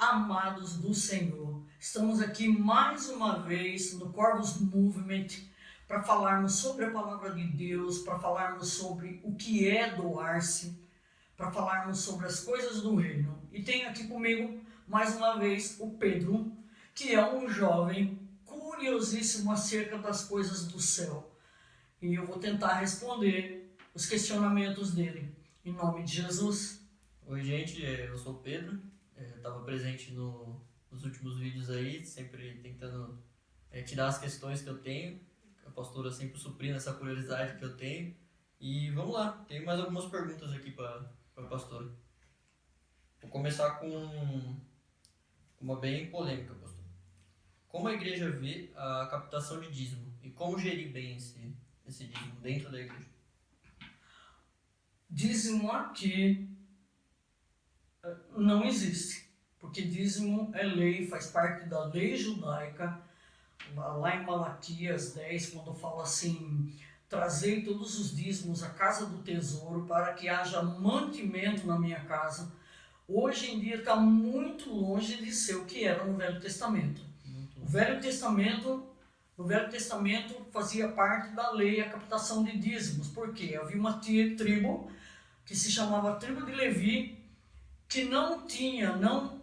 amados do Senhor. Estamos aqui mais uma vez no Corvus Movement para falarmos sobre a palavra de Deus, para falarmos sobre o que é doar-se, para falarmos sobre as coisas do reino. E tenho aqui comigo mais uma vez o Pedro, que é um jovem curiosíssimo acerca das coisas do céu. E eu vou tentar responder os questionamentos dele. Em nome de Jesus. Oi, gente, eu sou o Pedro. Estava presente nos últimos vídeos aí, sempre tentando tirar as questões que eu tenho. A pastora sempre suprindo essa curiosidade que eu tenho. E vamos lá, tem mais algumas perguntas aqui para a pastora. Vou começar com uma bem polêmica, pastor. Como a igreja vê a captação de dízimo e como gerir bem esse dízimo dentro da igreja? Dízimo aqui não existe, porque dízimo é lei, faz parte da lei judaica. Lá em Malaquias 10, quando fala assim: trazei todos os dízimos à casa do tesouro para que haja mantimento na minha casa. Hoje em dia está muito longe de ser o que era no Velho Testamento. No Velho Testamento fazia parte da lei a captação de dízimos, porque havia uma tribo que se chamava tribo de Levi, que não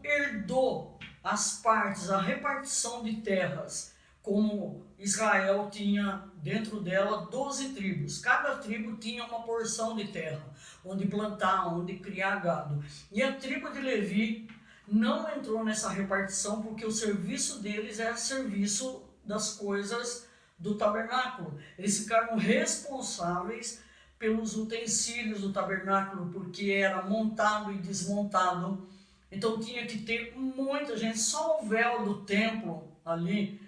herdou as partes, a repartição de terras, como Israel tinha dentro dela 12 tribos. Cada tribo tinha uma porção de terra, onde plantar, onde criar gado. E a tribo de Levi não entrou nessa repartição, porque o serviço deles era serviço das coisas do tabernáculo. Eles ficaram responsáveis pelos utensílios do tabernáculo, porque era montado e desmontado. Então tinha que ter muita gente. Só o véu do templo ali,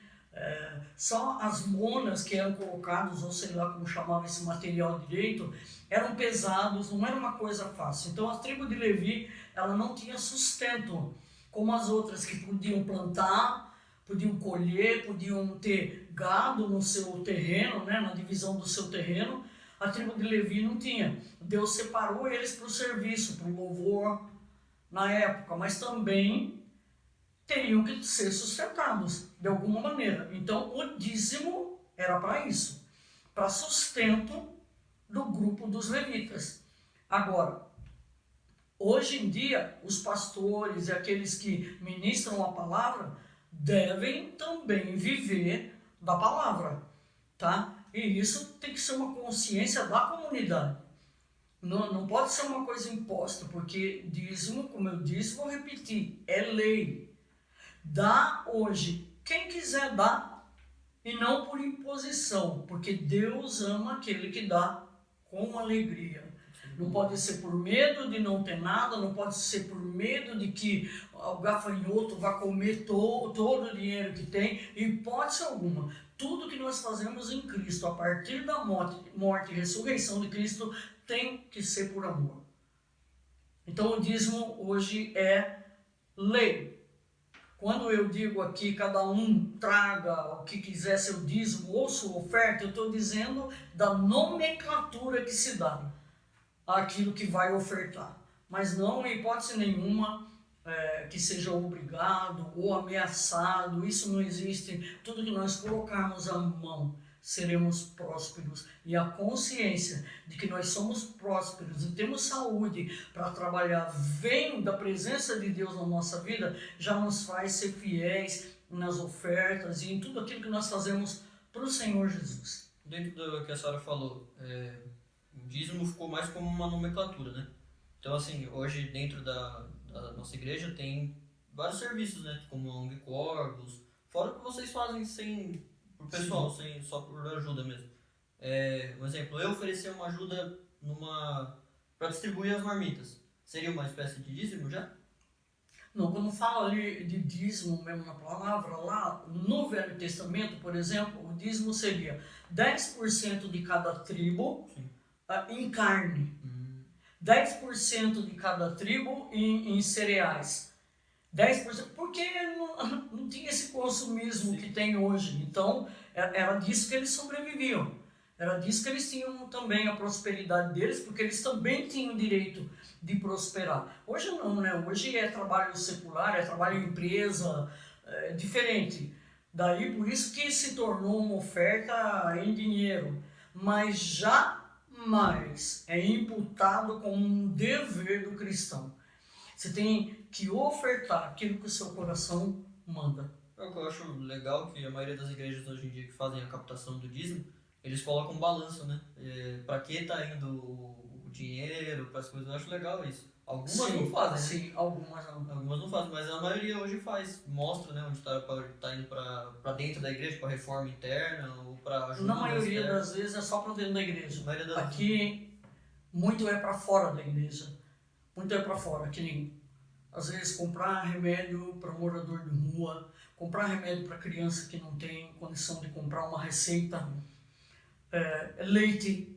só as lonas que eram colocadas, ou sei lá como chamava esse material direito, eram pesados, não era uma coisa fácil. Então a tribo de Levi, ela não tinha sustento, como as outras que podiam plantar, podiam colher, podiam ter gado no seu terreno, né, na divisão do seu terreno. A tribo de Levi não tinha. Deus separou eles para o serviço, para o louvor na época, mas também teriam que ser sustentados de alguma maneira. Então o dízimo era para isso, para sustento do grupo dos levitas. Agora, hoje em dia, os pastores e aqueles que ministram a palavra devem também viver da palavra, tá? E isso tem que ser uma consciência da comunidade. Não pode ser uma coisa imposta, porque dízimo, como eu disse, vou repetir, é lei. Dá hoje quem quiser dar, e não por imposição, porque Deus ama aquele que dá com alegria. Não pode ser por medo de não ter nada, não pode ser por medo de que o gafanhoto vá comer todo o dinheiro que tem, hipótese alguma. Tudo que nós fazemos em Cristo, a partir da morte e ressurreição de Cristo, tem que ser por amor. Então o dízimo hoje é lei. Quando eu digo aqui, cada um traga o que quiser seu dízimo ou sua oferta, eu estou dizendo da nomenclatura que se dá àquilo que vai ofertar. Mas não, em hipótese nenhuma, que seja obrigado ou ameaçado. Isso não existe. Tudo que nós colocarmos à mão, seremos prósperos. E a consciência de que nós somos prósperos e temos saúde para trabalhar, vem da presença de Deus na nossa vida, já nos faz ser fiéis nas ofertas e em tudo aquilo que nós fazemos para o Senhor Jesus. Dentro do que a senhora falou, o dízimo ficou mais como uma nomenclatura, né? Então, assim, hoje dentro da nossa igreja tem vários serviços, né? Como a ONG Corvus, fora o que vocês fazem por pessoal, só por ajuda mesmo. Um exemplo, eu oferecer uma ajuda para distribuir as marmitas, seria uma espécie de dízimo já? Não, quando fala ali de dízimo mesmo na palavra, lá no Velho Testamento, por exemplo, o dízimo seria 10% de cada tribo em carne, 10% de cada tribo em cereais, 10%, porque não tinha esse consumismo que tem hoje. Então, era disso que eles sobreviviam. Era disso que eles tinham também a prosperidade deles, porque eles também tinham o direito de prosperar. Hoje não, né? Hoje é trabalho secular, é trabalho em empresa, é diferente. Daí por isso que se tornou uma oferta em dinheiro. Mas jamais é imputado como um dever do cristão. Você tem que ofertar aquilo que o seu coração manda. É o que eu acho legal que a maioria das igrejas hoje em dia que fazem a captação do dízimo, eles colocam um balanço, né? Para que tá indo o dinheiro, para as coisas. Eu acho legal isso. Algumas não fazem, né? Sim, algumas não. Algumas não fazem, mas a maioria hoje faz. Mostra, né, onde tá indo para dentro da igreja, para reforma interna ou para ajuda. Na maioria das vezes é só para dentro da igreja. Aqui, muito é para fora da igreja. Muito é para fora, que nem, às vezes, comprar remédio para morador de rua, comprar remédio para criança que não tem condição de comprar uma receita, leite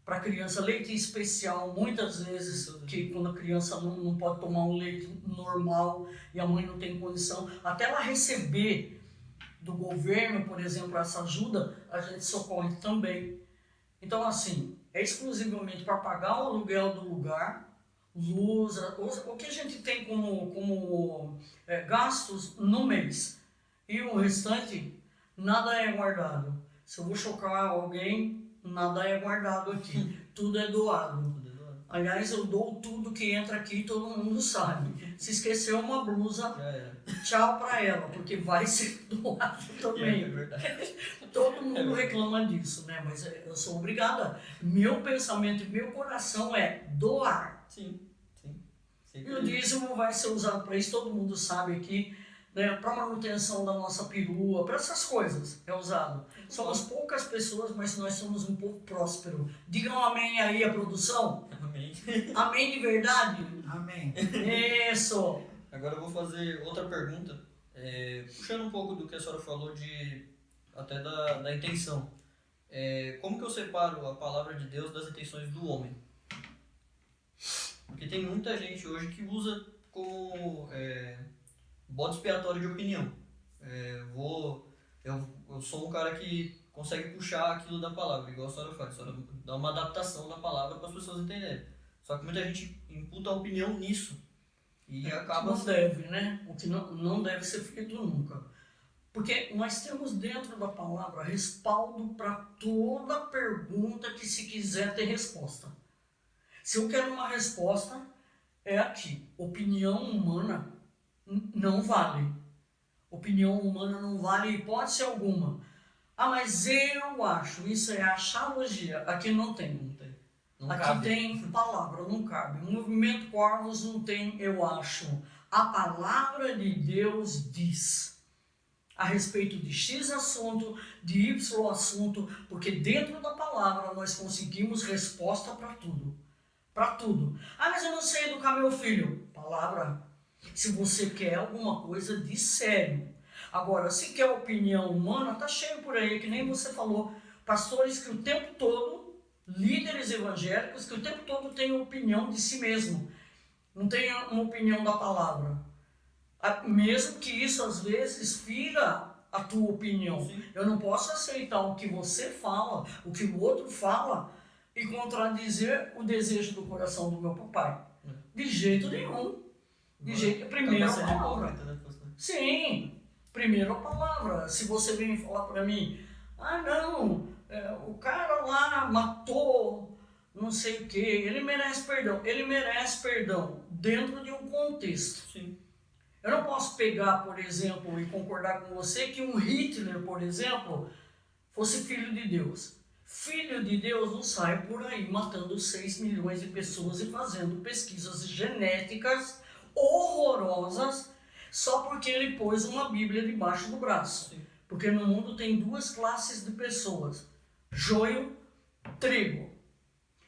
para criança, leite especial, muitas vezes, que quando a criança não pode tomar um leite normal e a mãe não tem condição, até ela receber do governo, por exemplo, essa ajuda, a gente socorre também. Então, assim, é exclusivamente para pagar o aluguel do lugar, luz, o que a gente tem como gastos no mês. E o restante, nada é guardado. Se eu vou chocar alguém, nada é guardado aqui. Tudo é doado. Aliás, eu dou tudo que entra aqui, todo mundo sabe. Se esqueceu uma blusa, tchau pra ela, porque vai ser doado também. É verdade. Todo mundo reclama disso, né? Mas eu sou obrigada. Meu pensamento e meu coração é doar. Sim. E o dízimo vai ser usado para isso, todo mundo sabe aqui, né? Para manutenção da nossa perua, para essas coisas é usado. Somos poucas pessoas, mas nós somos um povo próspero. Digam amém aí, a produção. Amém. Amém de verdade? Amém. Isso. Agora eu vou fazer outra pergunta, puxando um pouco do que a senhora falou até da intenção. Como que eu separo a palavra de Deus das intenções do homem? Porque tem muita gente hoje que usa como bode expiatório de opinião. Eu sou um cara que consegue puxar aquilo da palavra, igual a senhora faz. A senhora dá uma adaptação da palavra para as pessoas entenderem. Só que muita gente imputa a opinião nisso. E acaba... Não deve, né? O que não deve ser feito nunca. Porque nós temos dentro da palavra respaldo para toda pergunta que se quiser ter resposta. Se eu quero uma resposta, é aqui. Opinião humana não vale. Opinião humana não vale hipótese alguma. Ah, mas eu acho, isso é achalogia. Aqui não tem. Não Aqui cabe. tem palavra, não cabe. O movimento Corvos não tem eu acho. A palavra de Deus diz a respeito de X assunto, de Y assunto, porque dentro da palavra nós conseguimos resposta para tudo. Para tudo. Ah, mas eu não sei educar meu filho. Palavra. Se você quer alguma coisa de sério. Agora, se quer opinião humana, tá cheio por aí, que nem você falou. Pastores que o tempo todo, líderes evangélicos, que o tempo todo têm opinião de si mesmo. Não tem uma opinião da palavra. Mesmo que isso, às vezes, fira a tua opinião. Sim. Eu não posso aceitar o que você fala, o que o outro fala, e contradizer o desejo do coração do meu papai. De jeito nenhum. Primeiro a palavra. Né, Sim, primeiro a palavra. Se você vem falar para mim, não, o cara lá matou, não sei o que, ele merece perdão. Ele merece perdão dentro de um contexto. Sim. Eu não posso pegar, por exemplo, e concordar com você que um Hitler, por exemplo, fosse filho de Deus. Filho de Deus não sai por aí matando 6 milhões de pessoas e fazendo pesquisas genéticas horrorosas só porque ele pôs uma Bíblia debaixo do braço. Sim. Porque no mundo tem duas classes de pessoas: joio, trigo.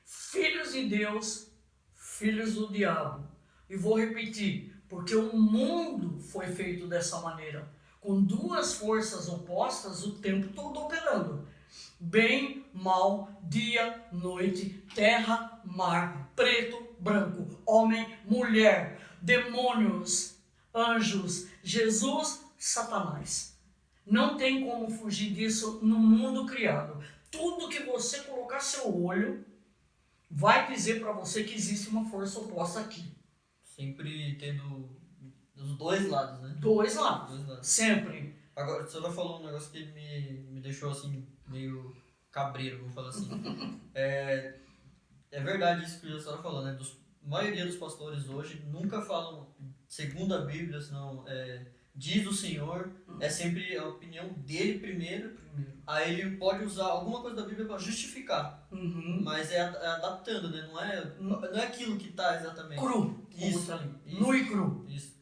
Filhos de Deus, filhos do diabo. E vou repetir, porque o mundo foi feito dessa maneira, com duas forças opostas o tempo todo operando. Bem, mal, dia, noite, terra, mar, preto, branco, homem, mulher, demônios, anjos, Jesus, Satanás. Não tem como fugir disso no mundo criado. Tudo que você colocar seu olho vai dizer para você que existe uma força oposta aqui. Sempre tendo os dois lados, né? Dois lados. Dois lados. Sempre. Agora, você já falou um negócio que me deixou assim, meio cabreiro, vou falar assim. É verdade isso que a senhora falou, né? A maioria dos pastores hoje nunca falam segundo a Bíblia, senão diz o Senhor, é sempre a opinião dele primeiro. Aí ele pode usar alguma coisa da Bíblia para justificar, mas é adaptando, né? Não é aquilo que está exatamente. Cru. Isso, ali. isso. Nu e cru. Isso.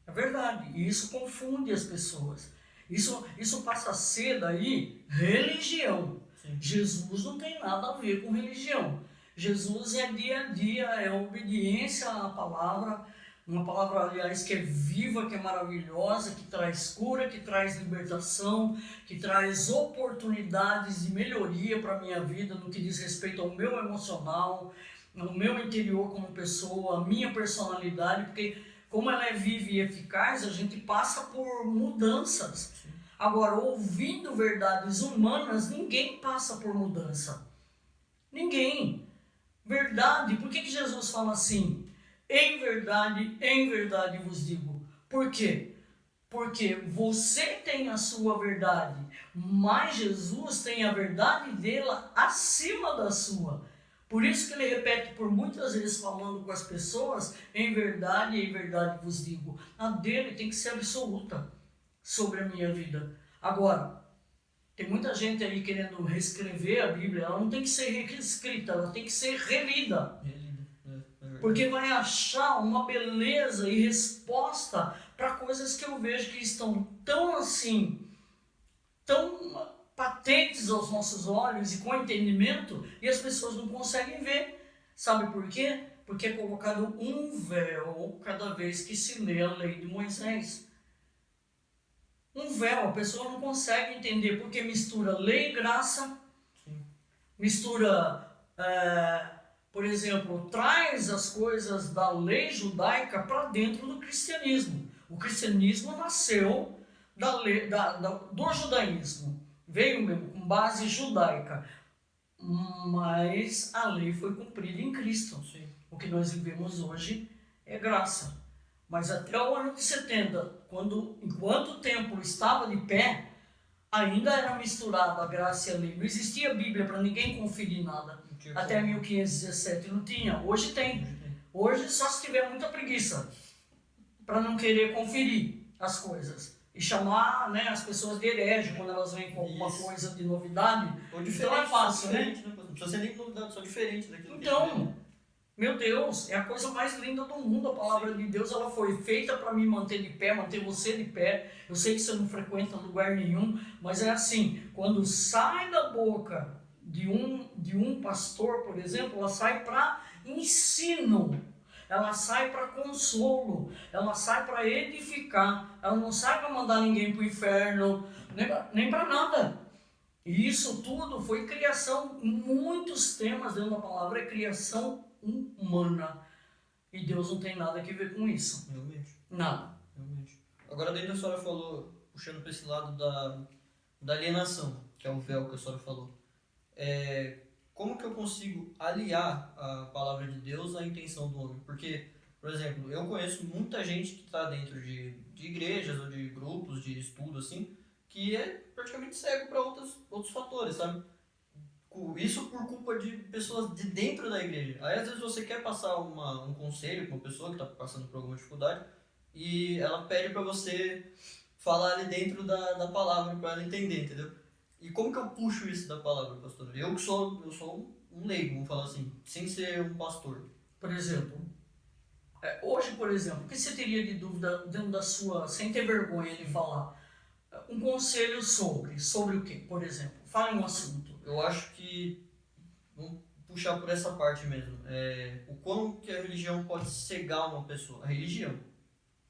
É verdade. E isso confunde as pessoas. Isso passa a ser daí religião. Sim. Jesus não tem nada a ver com religião. Jesus é dia a dia, é obediência à palavra, uma palavra, aliás, que é viva, que é maravilhosa, que traz cura, que traz libertação, que traz oportunidades de melhoria para a minha vida no que diz respeito ao meu emocional, ao meu interior como pessoa, a minha personalidade, porque como ela é viva e eficaz, a gente passa por mudanças. Sim. Agora, ouvindo verdades humanas, ninguém passa por mudança. Ninguém. Verdade, por que Jesus fala assim? Em verdade vos digo. Por quê? Porque você tem a sua verdade, mas Jesus tem a verdade dela acima da sua. Por isso que ele repete por muitas vezes falando com as pessoas, em verdade vos digo. A dele tem que ser absoluta sobre a minha vida. Agora, tem muita gente aí querendo reescrever a Bíblia, ela não tem que ser reescrita, ela tem que ser relida. Porque vai achar uma beleza e resposta para coisas que eu vejo que estão tão assim, tão patentes aos nossos olhos e com entendimento, e as pessoas não conseguem ver. Sabe por quê? Porque é colocado um véu cada vez que se lê a lei de Moisés. Um véu, a pessoa não consegue entender, porque mistura lei e graça. Sim. Mistura, por exemplo, traz as coisas da lei judaica para dentro do cristianismo. O cristianismo nasceu do judaísmo, veio mesmo com base judaica, mas a lei foi cumprida em Cristo. Sim. O que nós vivemos hoje é graça. Mas até o ano de 70, enquanto o templo estava de pé, ainda era misturado a graça e a lei. Não existia Bíblia para ninguém conferir nada. Até 1517 não tinha. Hoje tem. Hoje só se tiver muita preguiça para não querer conferir as coisas. E chamar, né, as pessoas de herege quando elas vêm com alguma coisa de novidade. Então é fácil, né? Não precisa ser nem novidade, só diferente daquilo então, meu Deus, é a coisa mais linda do mundo. A palavra de Deus, ela foi feita para me manter de pé, manter você de pé. Eu sei que você não frequenta lugar nenhum, mas é assim, quando sai da boca de um pastor, por exemplo, ela sai para ensino, ela sai para consolo, ela sai para edificar, ela não sai para mandar ninguém para o inferno, nem para nada. E isso tudo foi criação, muitos temas dentro da palavra é criação humana. E Deus não tem nada a ver com isso. Realmente. Nada. Realmente. Agora, dentro da senhora falou, puxando para esse lado da alienação, que é o véu que a senhora falou. Como que eu consigo aliar a palavra de Deus à intenção do homem? Porque, por exemplo, eu conheço muita gente que está dentro de igrejas ou de grupos de estudo, assim, que é praticamente cego para outros fatores, sabe? Isso por culpa de pessoas de dentro da igreja. Aí às vezes você quer passar um conselho para uma pessoa que está passando por alguma dificuldade e ela pede para você falar ali dentro da palavra para ela entender, entendeu? E como que eu puxo isso da palavra, pastor? Eu sou um leigo, vamos falar assim, sem ser um pastor. Por exemplo, hoje, por exemplo, o que você teria de dúvida dentro da sua, sem ter vergonha de falar? Um conselho sobre o quê, por exemplo? Fale um assunto. Eu acho que, vamos puxar por essa parte mesmo, o quão que a religião pode cegar uma pessoa. A religião.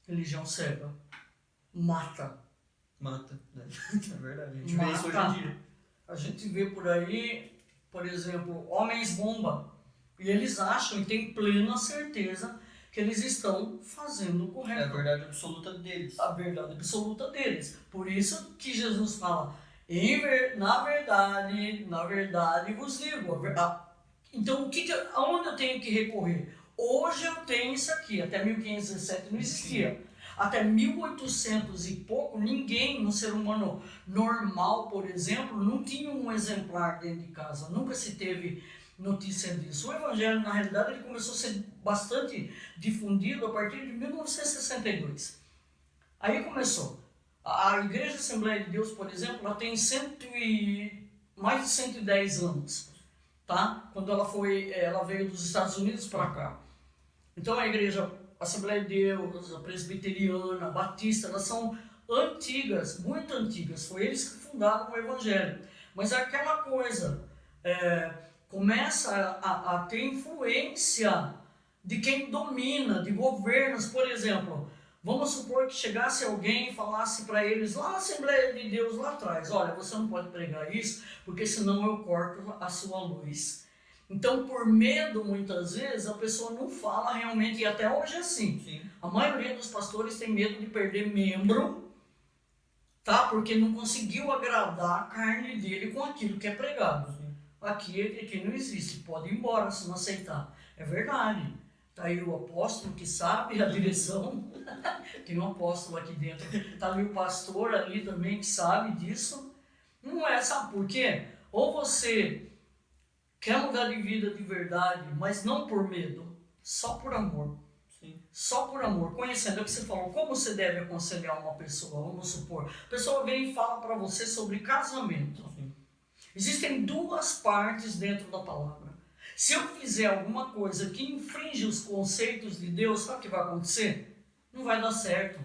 Religião cega. Mata, né? É verdade, a gente vê isso hoje em dia. A gente vê por aí, por exemplo, homens bomba. E eles acham e têm plena certeza que eles estão fazendo o correto. É a verdade absoluta deles. A verdade absoluta deles. Por isso que Jesus fala, Na verdade vos digo. Então, aonde eu tenho que recorrer? Hoje eu tenho isso aqui, até 1517 não existia. Até 1800 e pouco, ninguém, um ser humano normal, por exemplo, não tinha um exemplar dentro de casa. Nunca se teve notícia disso. O Evangelho, na realidade, ele começou a ser bastante difundido a partir de 1962. Aí começou. A Igreja Assembleia de Deus, por exemplo, ela tem mais de 110 anos, tá? Quando ela veio dos Estados Unidos para cá. Então a Igreja Assembleia de Deus, a Presbiteriana, a Batista, elas são antigas, muito antigas. Foi eles que fundaram o Evangelho. Mas aquela coisa começa a ter influência de quem domina, de governos, por exemplo. Vamos supor que chegasse alguém e falasse para eles lá na Assembleia de Deus, lá atrás, olha, você não pode pregar isso, porque senão eu corto a sua luz. Então, por medo, muitas vezes, a pessoa não fala realmente, e até hoje é assim. Sim. A maioria dos pastores tem medo de perder membro, tá? Porque não conseguiu agradar a carne dele com aquilo que é pregado. Sim. Aqui não existe, pode ir embora se não aceitar. É verdade. Está aí o apóstolo que sabe a direção, tem um apóstolo aqui dentro, está ali o pastor ali também que sabe disso. Não é, sabe por quê? Ou você quer mudar de vida de verdade, mas não por medo, só por amor. Sim. Só por amor, conhecendo o que você falou, como você deve aconselhar uma pessoa, vamos supor. A pessoa vem e fala para você sobre casamento. Sim. Existem duas partes dentro da palavra. Se eu fizer alguma coisa que infringe os conceitos de Deus, sabe o que vai acontecer? Não vai dar certo.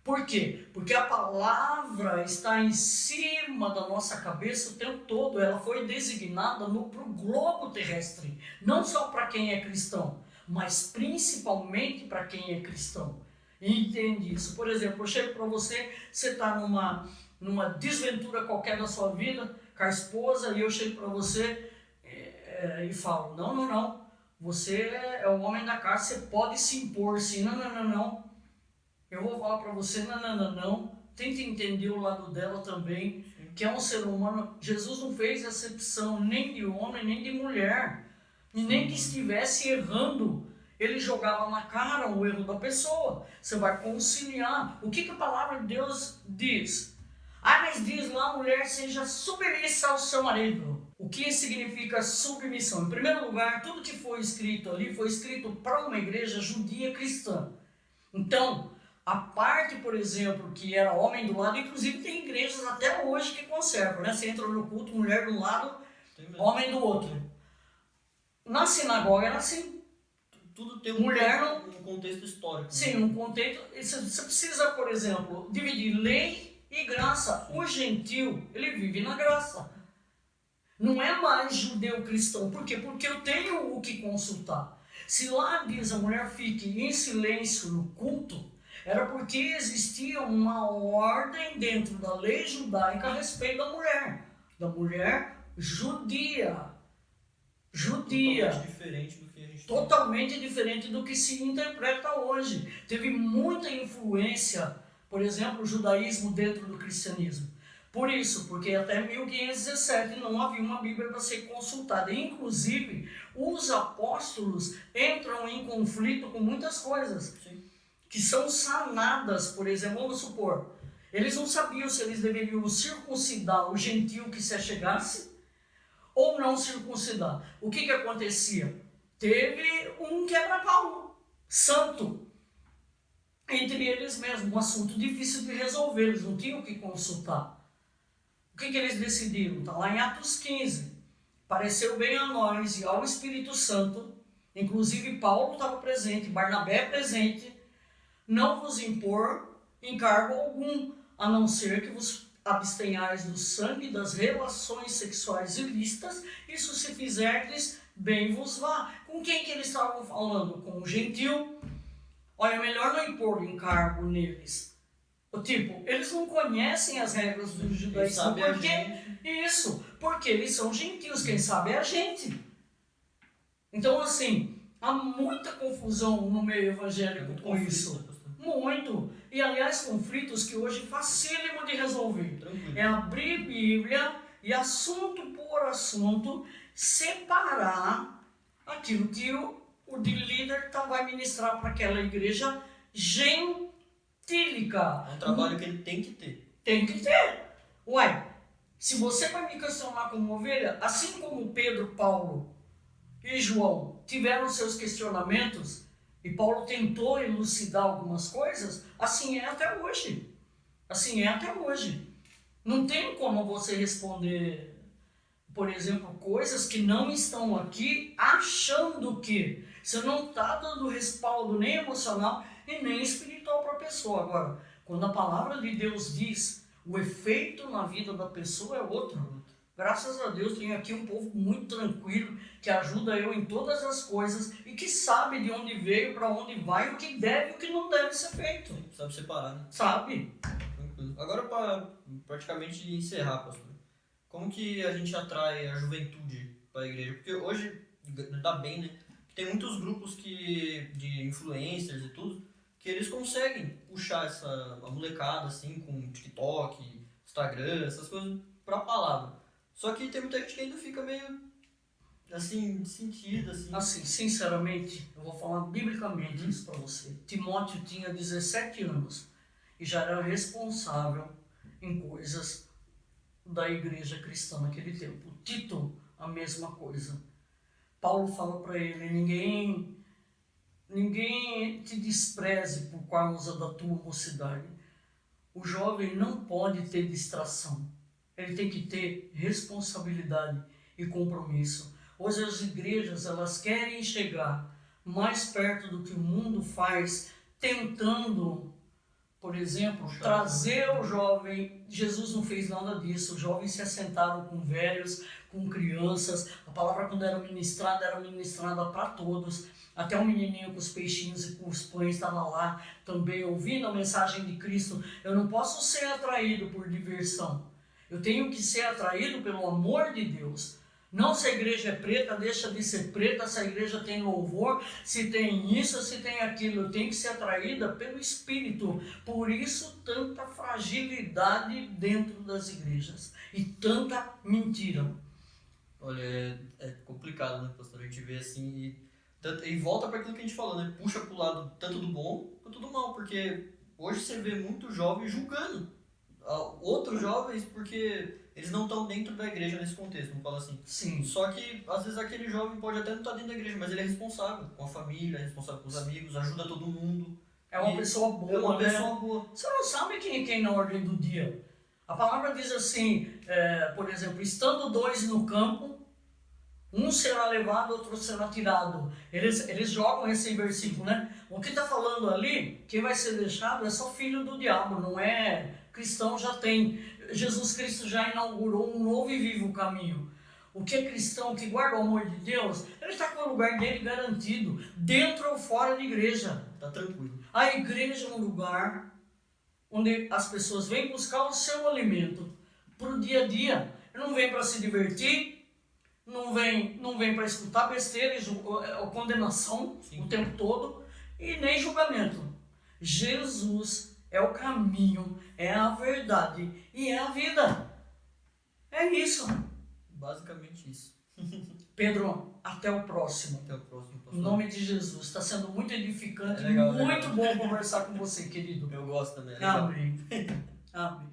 Por quê? Porque a palavra está em cima da nossa cabeça o tempo todo. Ela foi designada para o globo terrestre. Não só para quem é cristão, mas principalmente para quem é cristão. Entende isso? Por exemplo, eu chego para você, você está numa desventura qualquer da sua vida, com a esposa, e eu chego para você e falo, não, você é o homem da casa, você pode se impor, sim, não, eu vou falar para você, não, tente entender o lado dela também, que é um ser humano. Jesus não fez acepção nem de homem, nem de mulher, e nem que estivesse errando, ele jogava na cara o erro da pessoa. Você vai conciliar. O que a palavra de Deus diz? Mas diz lá, a mulher seja submissa ao seu marido. O que significa submissão? Em primeiro lugar, tudo que foi escrito ali foi escrito para uma igreja judia cristã. Então, a parte, por exemplo, que era homem do lado, inclusive tem igrejas até hoje que conservam, né? Você entra no culto, mulher do lado, homem do outro. Na sinagoga era assim. Tudo tem um contexto histórico. Sim, um contexto. Você precisa, por exemplo, dividir lei e graça. O gentil, ele vive na graça. Não é mais judeu cristão. Por quê? Porque eu tenho o que consultar. Se lá diz a mulher fique em silêncio no culto, era porque existia uma ordem dentro da lei judaica a respeito da mulher judia. Totalmente diferente do que se interpreta hoje. Teve muita influência, por exemplo, o judaísmo dentro do cristianismo. Por isso, porque até 1517 não havia uma Bíblia para ser consultada. Inclusive, os apóstolos entram em conflito com muitas coisas. Sim. Que são sanadas, por exemplo, vamos supor. Eles não sabiam se eles deveriam circuncidar o gentil que se achegasse ou não circuncidar. O que acontecia? Teve um quebra-pau santo entre eles mesmos, um assunto difícil de resolver, eles não tinham o que consultar. O que eles decidiram? Está lá em Atos 15. Pareceu bem a nós e ao Espírito Santo, inclusive Paulo estava presente, Barnabé presente, não vos impor encargo algum, a não ser que vos abstenhais do sangue e das relações sexuais ilícitas, isso se fizerdes, bem vos vá. Com quem que eles estavam falando? Com o gentil. Olha, melhor não impor encargo neles. Tipo, eles não conhecem as regras do judaísmo. Por quê? Isso, porque eles são gentios, quem sabe é a gente. Então, assim, há muita confusão no meio evangélico com isso. Muito. E, aliás, conflitos que hoje facílimo de resolver. Tranquilo. É abrir Bíblia e, assunto por assunto, separar aquilo que o de líder vai ministrar para aquela igreja gentílica. É um trabalho que ele tem que ter. Tem que ter. Uai, se você vai me questionar como ovelha, assim como Pedro, Paulo e João tiveram seus questionamentos, e Paulo tentou elucidar algumas coisas, assim é até hoje. Assim é até hoje. Não tem como você responder, por exemplo, coisas que não estão aqui, achando que você não está dando respaldo nem emocional e nem espiritual para a pessoa. Agora, quando a palavra de Deus diz, o efeito na vida da pessoa é outro. Graças a Deus, tenho aqui um povo muito tranquilo, que ajuda eu em todas as coisas e que sabe de onde veio, para onde vai, o que deve e o que não deve ser feito. Sabe separar, né? Sabe? Tranquilo. Agora, para praticamente encerrar, pastor, como que a gente atrai a juventude para a igreja? Porque hoje, dá bem, né? Tem muitos grupos de influencers e tudo, que eles conseguem puxar a molecada, assim, com TikTok, Instagram, essas coisas, para a palavra. Só que tem muita gente que ainda fica meio, assim, sentida, assim. Assim, sinceramente, eu vou falar biblicamente isso para você. Timóteo tinha 17 anos e já era responsável em coisas da igreja cristã naquele tempo. Tito, a mesma coisa. Paulo fala para ele, ninguém te despreze por causa da tua mocidade. O jovem não pode ter distração. Ele tem que ter responsabilidade e compromisso. Hoje as igrejas, elas querem chegar mais perto do que o mundo faz, tentando, por exemplo, trazer o jovem. Jesus não fez nada disso. Os jovens se assentaram com velhos, com crianças. A palavra, quando era ministrada para todos. Até o menininho com os peixinhos e com os pães estava lá também ouvindo a mensagem de Cristo. Eu não posso ser atraído por diversão. Eu tenho que ser atraído pelo amor de Deus. Não se a igreja é preta, deixa de ser preta. Se a igreja tem louvor, se tem isso, se tem aquilo. Eu tenho que ser atraída pelo Espírito. Por isso, tanta fragilidade dentro das igrejas. E tanta mentira. Olha, é complicado, né, pastor? A gente vê assim e volta para aquilo que a gente falou, né? Puxa para o lado tanto do bom quanto do mal. Porque hoje você vê muito jovem julgando outros jovens porque eles não estão dentro da igreja nesse contexto, vamos falar assim. Sim. Só que às vezes aquele jovem pode até não estar dentro da igreja, mas ele é responsável com a família, é responsável com os amigos, ajuda todo mundo. É uma pessoa boa, é uma né? pessoa boa. Você não sabe quem é quem na ordem do dia. A palavra diz assim, por exemplo, estando dois no campo, um será levado, outro será tirado. Eles jogam esse versículo, né? O que está falando ali, quem vai ser deixado é só filho do diabo, não é cristão, já tem. Jesus Cristo já inaugurou um novo e vivo caminho. O que é cristão, que guarda o amor de Deus, ele está com o lugar dele garantido, dentro ou fora da igreja. Está tranquilo. A igreja é um lugar onde as pessoas vêm buscar o seu alimento para o dia a dia. Não vem para se divertir, não vem para escutar besteira ou condenação. Sim. O tempo todo, e nem julgamento. Jesus é o caminho, é a verdade e é a vida. É isso. Basicamente isso. Pedro, até o próximo. Até o próximo, pastor. Em nome de Jesus. Está sendo muito edificante, legal, muito bom conversar com você, querido. Eu gosto também. Amém. Amém.